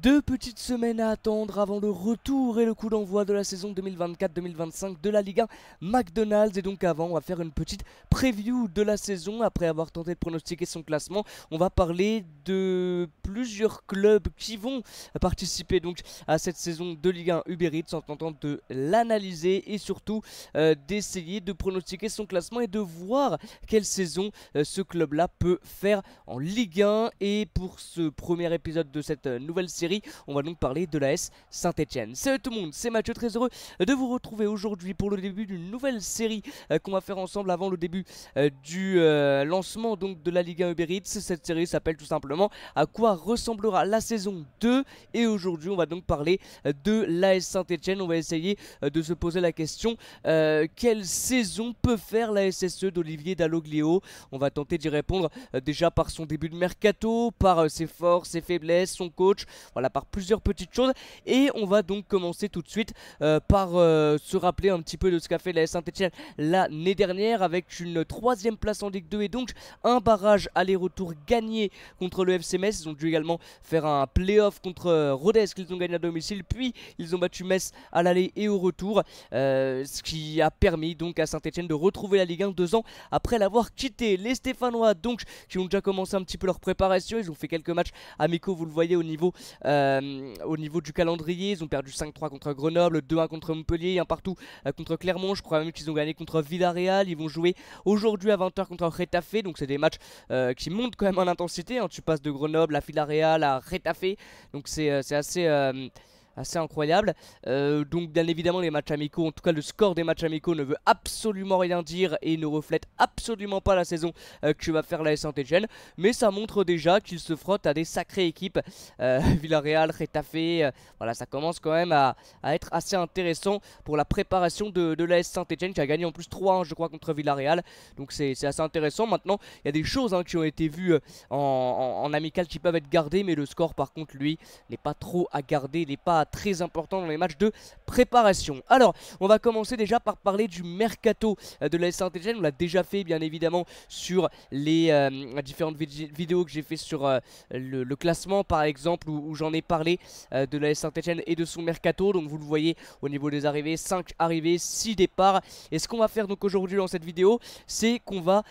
Deux petites semaines à attendre avant le retour et le coup d'envoi de la saison 2024-2025 de la Ligue 1 McDonald's. Et donc avant, on va faire une petite preview de la saison. Après avoir tenté de pronostiquer son classement, on va parler de plusieurs clubs qui vont participer donc à cette saison de Ligue 1 Uber Eats, en tentant de l'analyser et surtout d'essayer de pronostiquer son classement et de voir quelle saison ce club-là peut faire en Ligue 1. Et pour ce premier épisode de cette nouvelle série, on va donc parler de l'AS Saint-Etienne. Salut tout le monde, c'est Mathieu, très heureux de vous retrouver aujourd'hui pour le début d'une nouvelle série qu'on va faire ensemble avant le début du lancement donc de la Ligue 1 Uber Eats. Cette série s'appelle tout simplement à quoi ressemblera la saison 2, et aujourd'hui on va donc parler de l'AS Saint-Etienne. On va essayer de se poser la question quelle saison peut faire la SSE d'Olivier Dalloglio. On va tenter d'y répondre déjà par son début de mercato, par ses forces, ses faiblesses, son coach, voilà, par plusieurs petites choses. Et on va donc commencer tout de suite par se rappeler un petit peu de ce qu'a fait la Saint-Etienne l'année dernière, avec une 3ème place en Ligue 2 et donc un barrage aller-retour gagné contre le FC Metz. Ils ont dû également faire un play-off contre Rodez qu'ils ont gagné à domicile, puis ils ont battu Metz à l'aller et au retour, ce qui a permis donc à Saint-Etienne de retrouver la Ligue 1 2 ans après l'avoir quitté. Les Stéphanois donc qui ont déjà commencé un petit peu leur préparation, ils ont fait quelques matchs amicaux, vous le voyez au niveau du calendrier. Ils ont perdu 5-3 contre Grenoble, 2-1 contre Montpellier, un partout contre Clermont. Je crois même qu'ils ont gagné contre Villarreal. Ils vont jouer aujourd'hui à 20 h contre Retafe, donc c'est des matchs qui montent quand même en intensité, hein. Tu passes de Grenoble à Villarreal à Retafe, donc c'est assez incroyable. Donc bien évidemment les matchs amicaux, en tout cas le score des matchs amicaux ne veut absolument rien dire et ne reflète absolument pas la saison que va faire la Saint-Etienne, mais ça montre déjà qu'il se frotte à des sacrées équipes, Villarreal, Retafe, voilà, ça commence quand même à être assez intéressant pour la préparation de l'AS Saint-Etienne, qui a gagné en plus 3-1 je crois contre Villarreal, donc c'est assez intéressant. Maintenant il y a des choses qui ont été vues en amical qui peuvent être gardées, mais le score par contre lui n'est pas trop à garder, il n'est pas très important dans les matchs de préparation. Alors on va commencer déjà par parler du mercato de la Saint-Etienne. On l'a déjà fait bien évidemment sur les différentes vidéos que j'ai fait sur le classement par exemple, où j'en ai parlé de la Saint-Etienne et de son mercato. Donc vous le voyez au niveau des arrivées, 5 arrivées, 6 départs. Et ce qu'on va faire donc aujourd'hui dans cette vidéo, c'est qu'on va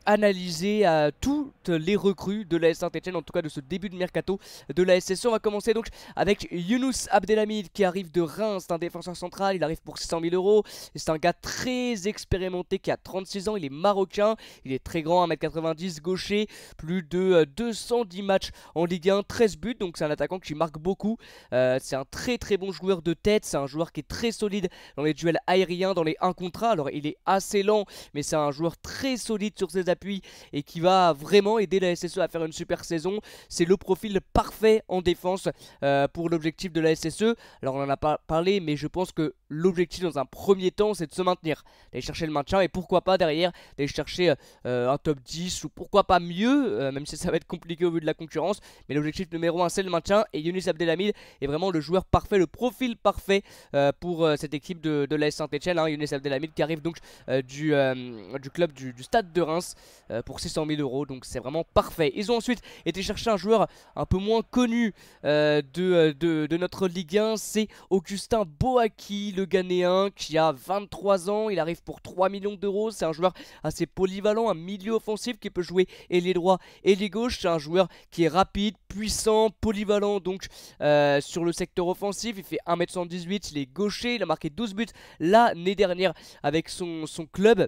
analyser toutes les recrues de la Saint-Etienne, en tout cas de ce début de mercato de la SSE. On va commencer donc avec Younous Abdelhamid qui arrive de Reims. C'est un défenseur central, il arrive pour 600 000 €. C'est un gars très expérimenté qui a 36 ans, il est marocain, il est très grand, 1m90, gaucher, plus de 210 matchs en Ligue 1, 13 buts, donc c'est un attaquant qui marque beaucoup. C'est un très très bon joueur de tête, c'est un joueur qui est très solide dans les duels aériens, dans les 1 contre 1. Alors il est assez lent, mais c'est un joueur très solide sur ses appuis et qui va vraiment aider la SSE à faire une super saison. C'est le profil parfait en défense pour l'objectif de la SSE. Alors on en a pas parlé, mais je pense que l'objectif dans un premier temps c'est de se maintenir, d'aller chercher le maintien, et pourquoi pas derrière d'aller chercher un top 10 ou pourquoi pas mieux, même si ça va être compliqué au vu de la concurrence. Mais l'objectif numéro 1 c'est le maintien, et Younous Abdelhamid est vraiment le joueur parfait, le profil parfait pour cette équipe de l'AS Saint-Etienne, hein. Younous Abdelhamid qui arrive donc du club du Stade de Reims pour 600 000 €, donc c'est vraiment parfait. Ils ont ensuite été chercher un joueur un peu moins connu de notre Ligue 1, c'est Augustin Boaki, le Ghanéen, qui a 23 ans, il arrive pour 3 millions d'euros. C'est un joueur assez polyvalent, un milieu offensif qui peut jouer ailier droit et ailier gauche. C'est un joueur qui est rapide, puissant, polyvalent donc sur le secteur offensif. Il fait 1m78, il est gaucher, il a marqué 12 buts l'année dernière avec son club.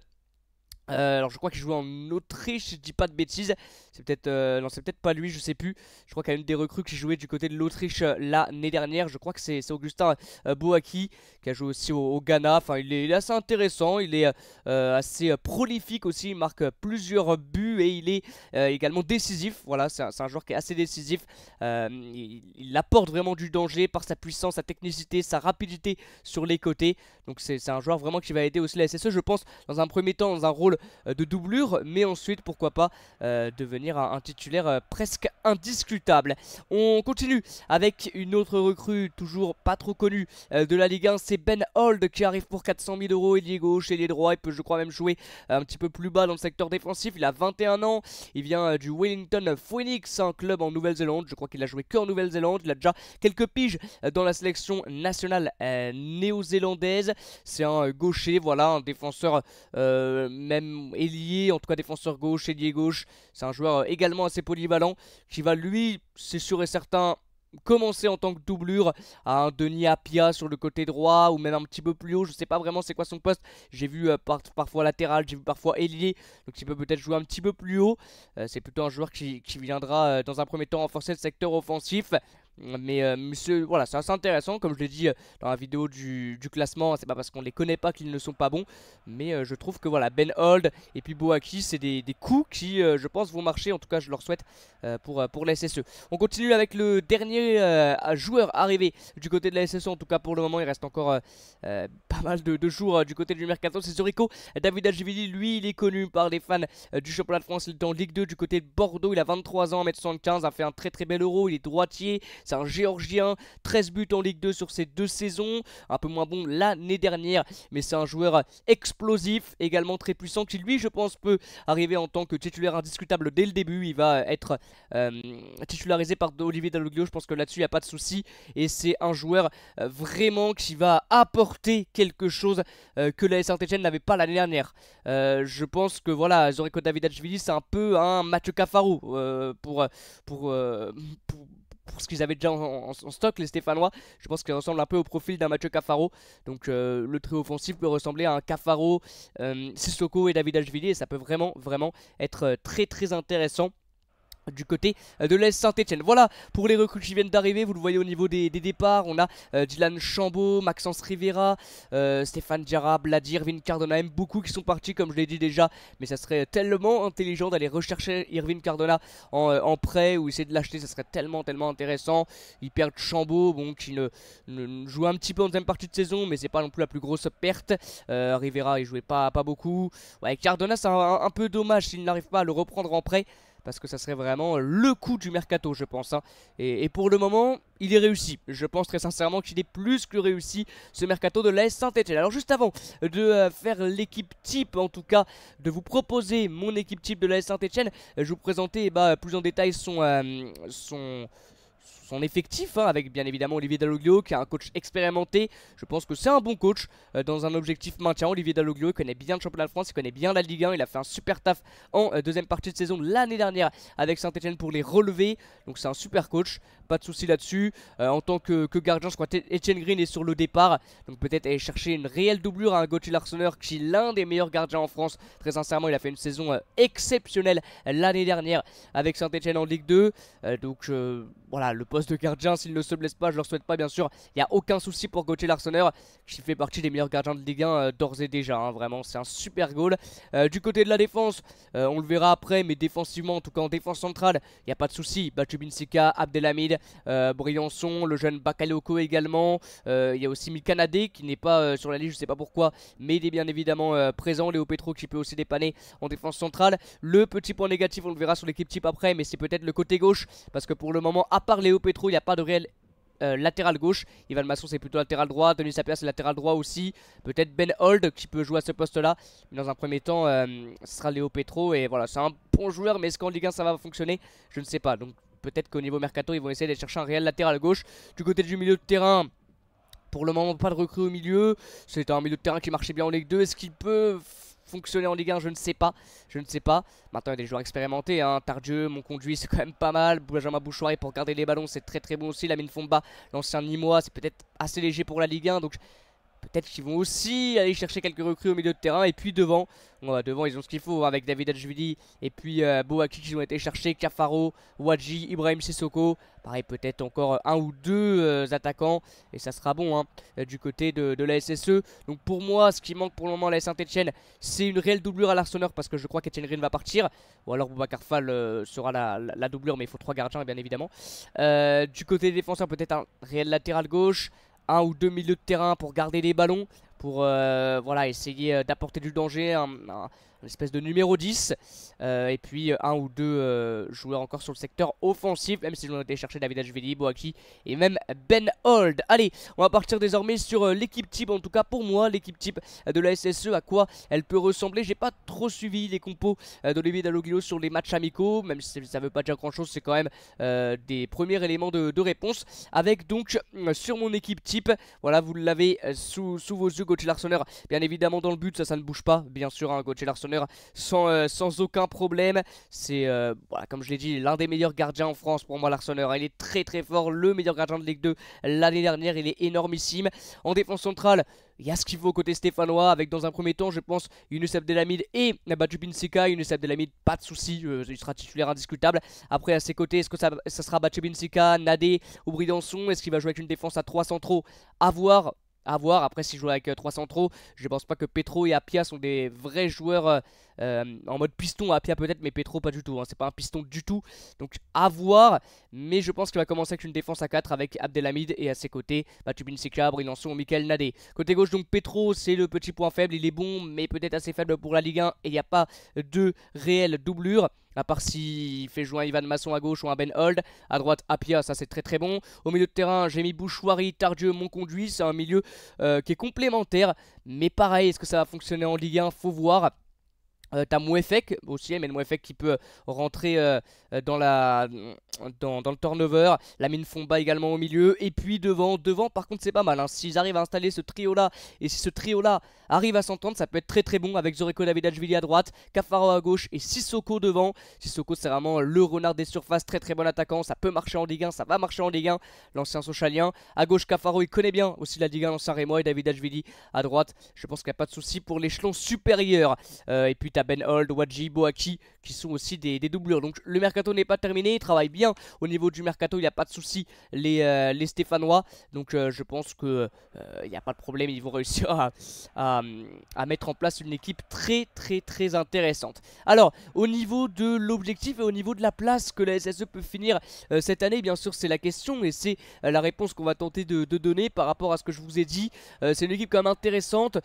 Alors je crois qu'il jouait en Autriche, si je dis pas de bêtises. C'est peut-être non, c'est peut-être pas lui, je sais plus. Je crois qu'il y a une des recrues qui jouait du côté de l'Autriche l'année dernière. Je crois que c'est Augustin Boaki, qui a joué aussi au Ghana. Enfin il est assez intéressant, il est assez prolifique aussi. Il marque plusieurs buts et il est également décisif. Voilà, c'est un joueur qui est assez décisif. Il apporte vraiment du danger par sa puissance, sa technicité, sa rapidité sur les côtés. Donc c'est un joueur vraiment qui va aider aussi la SSE, je pense, dans un premier temps dans un rôle de doublure, mais ensuite pourquoi pas devenir un titulaire presque indiscutable. On continue avec une autre recrue toujours pas trop connue de la Ligue 1, c'est Ben Holt qui arrive pour 400 000 €, ailier gauche, ailier droit, il peut je crois même jouer un petit peu plus bas dans le secteur défensif, il a 21 ans, il vient du Wellington Phoenix, un club en Nouvelle-Zélande, je crois qu'il a joué que en Nouvelle-Zélande, il a déjà quelques piges dans la sélection nationale néo-zélandaise, c'est un gaucher, voilà, un défenseur même ailier, en tout cas défenseur gauche, ailier gauche, c'est un joueur également assez polyvalent qui va lui, c'est sûr et certain, commencer en tant que doublure à un Denis Apia sur le côté droit ou même un petit peu plus haut, je sais pas vraiment c'est quoi son poste, j'ai vu parfois latéral, j'ai vu parfois ailier, donc il peut peut-être jouer un petit peu plus haut, c'est plutôt un joueur qui viendra dans un premier temps renforcer le secteur offensif. Mais voilà, c'est assez intéressant, comme je l'ai dit dans la vidéo du classement, c'est pas parce qu'on les connaît pas qu'ils ne sont pas bons, mais je trouve que voilà, Ben Holt et puis Boaki, c'est des coups qui je pense vont marcher, en tout cas je leur souhaite pour la SSE. On continue avec le dernier joueur arrivé du côté de la SSE, en tout cas pour le moment il reste encore pas mal de jours du côté du Mercato, c'est Zorico David Agivili, lui il est connu par les fans du championnat de France, il est en Ligue 2 du côté de Bordeaux, il a 23 ans, 1m75, a fait un très bel Euro, il est droitier. C'est un géorgien, 13 buts en Ligue 2 sur ces 2 saisons, un peu moins bon l'année dernière, mais c'est un joueur explosif, également très puissant, qui lui je pense peut arriver en tant que titulaire indiscutable dès le début. Il va être titularisé par Olivier Dalloglio, je pense que là-dessus il n'y a pas de souci, et c'est un joueur vraiment qui va apporter quelque chose que la Saint-Etienne n'avait pas l'année dernière. Je pense que voilà, Zorico Davidashvili c'est un peu un Mathieu Cafaro pour ce qu'ils avaient déjà en stock, les Stéphanois. Je pense qu'il ressemble un peu au profil d'un Mathieu Cafaro. Donc le trio offensif peut ressembler à un Cafaro, Sissoko et Davidashvili, et ça peut vraiment être très intéressant du côté de l'AS Saint-Etienne. Voilà pour les recrues qui viennent d'arriver. Vous le voyez au niveau des départs. On a Dylan Chambaud, Maxence Rivera, Stéphane Diarra, Bladi, Irvine Cardona, même beaucoup qui sont partis comme je l'ai dit déjà. Mais ça serait tellement intelligent d'aller rechercher Irvine Cardona en prêt ou essayer de l'acheter. Ça serait tellement intéressant. Ils perdent Chambaud, bon, qui ne joue un petit peu en deuxième partie de saison, mais c'est pas non plus la plus grosse perte. Rivera il jouait pas beaucoup. Ouais, Cardona c'est un peu dommage s'il n'arrive pas à le reprendre en prêt, parce que ça serait vraiment le coup du mercato je pense hein. Et pour le moment il est réussi, je pense très sincèrement qu'il est plus que réussi ce mercato de l'AS Saint-Etienne. Alors juste avant de faire l'équipe type, en tout cas de vous proposer mon équipe type de l'AS Saint-Etienne, je vais vous présenter plus en détail son effectif hein, avec bien évidemment Olivier Dalloglio qui est un coach expérimenté. Je pense que c'est un bon coach dans un objectif maintien. Olivier Dalloglio il connaît bien le championnat de France, il connaît bien la Ligue 1, il a fait un super taf en deuxième partie de saison l'année dernière avec Saint-Etienne pour les relever, donc c'est un super coach, pas de souci là-dessus. En tant que gardien, je crois que Etienne Green est sur le départ, donc peut-être aller chercher une réelle doublure à un Gauthier Larsonneur qui est l'un des meilleurs gardiens en France. Très sincèrement il a fait une saison exceptionnelle l'année dernière avec Saint-Etienne en Ligue 2, donc voilà, le poste de gardien, s'il ne se blesse pas, je leur souhaite pas bien sûr, il n'y a aucun souci pour Gauthier Larsonneur qui fait partie des meilleurs gardiens de Ligue 1 d'ores et déjà hein, vraiment c'est un super goal. Du côté de la défense, on le verra après, mais défensivement, en tout cas en défense centrale, il n'y a pas de souci. Bachubin Sika, Abdelhamid, Briançon, le jeune Bakayoko également, il y a aussi Mikanade qui n'est pas sur la liste, je sais pas pourquoi, mais il est bien évidemment présent. Léo Petro qui peut aussi dépanner en défense centrale. Le petit point négatif, on le verra sur l'équipe type après, mais c'est peut-être le côté gauche, parce que pour le moment, à part Léo Petro, il n'y a pas de réel latéral gauche. Ivan Masson c'est plutôt latéral droit, Denis Sapia c'est latéral droit aussi, peut-être Ben Holt qui peut jouer à ce poste là, mais dans un premier temps ce sera Léo Petro, et voilà, c'est un bon joueur, mais est-ce qu'en Ligue 1 ça va fonctionner, je ne sais pas. Donc peut-être qu'au niveau mercato ils vont essayer d'aller chercher un réel latéral gauche. Du côté du milieu de terrain, pour le moment pas de recrue au milieu, c'est un milieu de terrain qui marchait bien en Ligue 2, est-ce qu'il peut fonctionner en Ligue 1, je ne sais pas. Maintenant il y a des joueurs expérimentés hein. Tardieu, mon conduit c'est quand même pas mal. Benjamin Bouchoirie pour garder les ballons c'est très bon aussi. Lamine Fomba, l'ancien Nîmois, c'est peut-être assez léger pour la Ligue 1, donc peut-être qu'ils vont aussi aller chercher quelques recrues au milieu de terrain. Et puis devant, devant ils ont ce qu'il faut hein, avec David Adjvili et puis Boaki qui ont été cherchés, Cafaro, Wadji, Ibrahim Sissoko. Pareil, peut-être encore un ou deux attaquants et ça sera bon hein, du côté de la SSE. Donc pour moi, ce qui manque pour le moment à la Saint-Etienne, c'est une réelle doublure à l'Arseneur, parce que je crois qu'Etienne Green va partir. Ou alors Boubacar Fall sera la doublure, mais il faut 3 gardiens bien évidemment. Du côté des défenseurs, peut-être un réel latéral gauche, un ou deux milieux de terrain pour garder les ballons, pour voilà, essayer d'apporter du danger, une espèce de numéro 10. Et puis un ou deux joueurs encore sur le secteur offensif, même si j'en ai été chercher Davidashvili, Boaki et même Ben Holt. Allez, on va partir désormais sur l'équipe type, en tout cas pour moi, l'équipe type de la SSE, à quoi elle peut ressembler. J'ai pas trop suivi les compos d'Olivier Dalloglio sur les matchs amicaux, même si ça veut pas dire grand chose, c'est quand même des premiers éléments de réponse. Avec donc sur mon équipe type, voilà, vous l'avez sous vos yeux, Gauthier Larsonneur, bien évidemment dans le but, ça ne bouge pas, bien sûr, hein, Gauthier Larsonneur sans aucun problème. C'est, voilà, comme je l'ai dit, l'un des meilleurs gardiens en France pour moi, Larsonneur. Il est très très fort, le meilleur gardien de Ligue 2 l'année dernière, il est énormissime. En défense centrale, il y a ce qu'il faut côté stéphanois, avec dans un premier temps, je pense, Younous Abdelhamid et Batchoubine Sika. Younous Abdelhamid, pas de souci, il sera titulaire indiscutable. Après, à ses côtés, est-ce que ça sera Batchoubine Sika, Nadé ou Bridançon? Est-ce qu'il va jouer avec une défense à 3 centraux? À voir. À voir. Après, s'il joue avec 3 centraux, je pense pas que Petro et Apia sont des vrais joueurs en mode piston. Apia peut-être, mais Petro pas du tout, hein. C'est pas un piston du tout. Donc à voir. Mais je pense qu'il va commencer avec une défense à 4 avec Abdelhamid et à ses côtés Batchoubine Sika, Bridançon ou Michael Nadé. Côté gauche, donc Petro, c'est le petit point faible. Il est bon, mais peut-être assez faible pour la Ligue 1 et il n'y a pas de réelle doublure. À part s'il fait jouer un Ivan Masson à gauche ou un Ben Holt. À droite, Apia, ça c'est très très bon. Au milieu de terrain, j'ai mis Bouchouari, Tardieu, Monconduit. C'est un milieu qui est complémentaire. Mais pareil, est-ce que ça va fonctionner en Ligue 1? Faut voir. T'as Mouefek aussi, mais Mouefek qui peut rentrer dans le turnover. Lamine Fomba également au milieu. Et puis devant par contre c'est pas mal, hein. S'ils arrivent à installer ce trio là, et si ce trio là arrive à s'entendre, ça peut être très très bon, avec Zoreko Davidashvili à droite, Cafaro à gauche et Sissoko devant. Sissoko c'est vraiment le renard des surfaces, très très bon attaquant. Ça peut marcher en Ligue 1, ça va marcher en Ligue 1, l'ancien Sochalien. À gauche Cafaro, il connaît bien aussi la Ligue 1, l'ancien Rémois, et Davidashvili à droite. Je pense qu'il n'y a pas de souci pour l'échelon supérieur. Et puis Ben Holt, Wadji, Boaki qui sont aussi des doublures. Donc le mercato n'est pas terminé, il travaille bien au niveau du mercato, il n'y a pas de souci les Stéphanois. Donc je pense que il n'y a pas de problème, ils vont réussir à mettre en place une équipe très très très intéressante. Alors au niveau de l'objectif et au niveau de la place que la SSE peut finir cette année, bien sûr c'est la question et c'est la réponse qu'on va tenter de donner par rapport à ce que je vous ai dit. C'est une équipe quand même intéressante.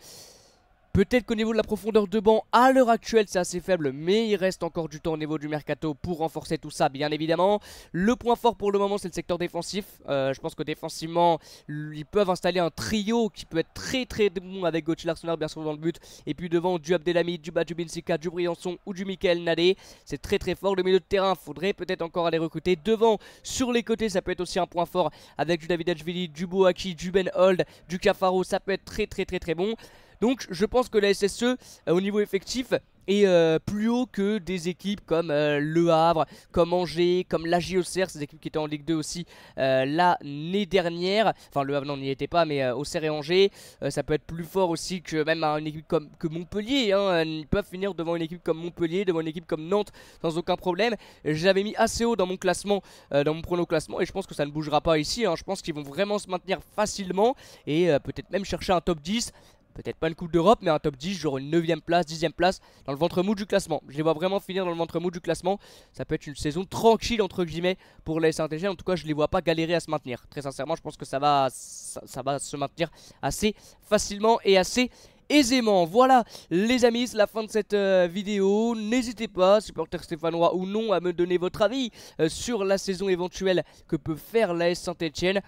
Peut-être qu'au niveau de la profondeur de banc, à l'heure actuelle, c'est assez faible, mais il reste encore du temps au niveau du mercato pour renforcer tout ça, bien évidemment. Le point fort pour le moment, c'est le secteur défensif. Je pense que défensivement, ils peuvent installer un trio qui peut être très très bon avec Gauthier Larsonneur, bien sûr, dans le but. Et puis devant, du Abdelhamid, du Batchoubine Sika, du Briançon ou du Michael Nadé. C'est très très fort. Le milieu de terrain, faudrait peut-être encore aller recruter. Devant, sur les côtés, ça peut être aussi un point fort avec du Davidashvili, du Boaki, du Ben Holt, du Cafaro. Ça peut être très très très très bon. Donc je pense que la SSE au niveau effectif est plus haut que des équipes comme Le Havre, comme Angers, comme la JOCR, ces équipes qui étaient en Ligue 2 aussi l'année dernière. Enfin le Havre non, n'y était pas, mais Auxerre et Angers, ça peut être plus fort aussi que même une équipe comme Montpellier, hein. Ils peuvent finir devant une équipe comme Montpellier, devant une équipe comme Nantes sans aucun problème. J'avais mis assez haut dans mon classement, dans mon prono classement, et je pense que ça ne bougera pas ici, hein. Je pense qu'ils vont vraiment se maintenir facilement et peut-être même chercher un top 10. Peut-être pas une Coupe d'Europe, mais un top 10, genre une 9ème place, 10ème place, dans le ventre mou du classement. Je les vois vraiment finir dans le ventre mou du classement. Ça peut être une saison tranquille, entre guillemets, pour les Saint-Etienne. En tout cas, je les vois pas galérer à se maintenir. Très sincèrement, je pense que ça va se maintenir assez facilement et assez aisément. Voilà les amis, c'est la fin de cette vidéo. N'hésitez pas, supporters stéphanois ou non, à me donner votre avis sur la saison éventuelle que peut faire l'AS Saint-Etienne.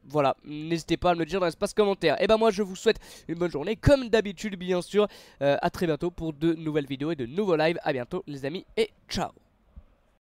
Voilà, n'hésitez pas à me le dire dans l'espace commentaire. Et ben moi je vous souhaite une bonne journée comme d'habitude bien sûr. À très bientôt pour de nouvelles vidéos et de nouveaux lives. A bientôt les amis et ciao.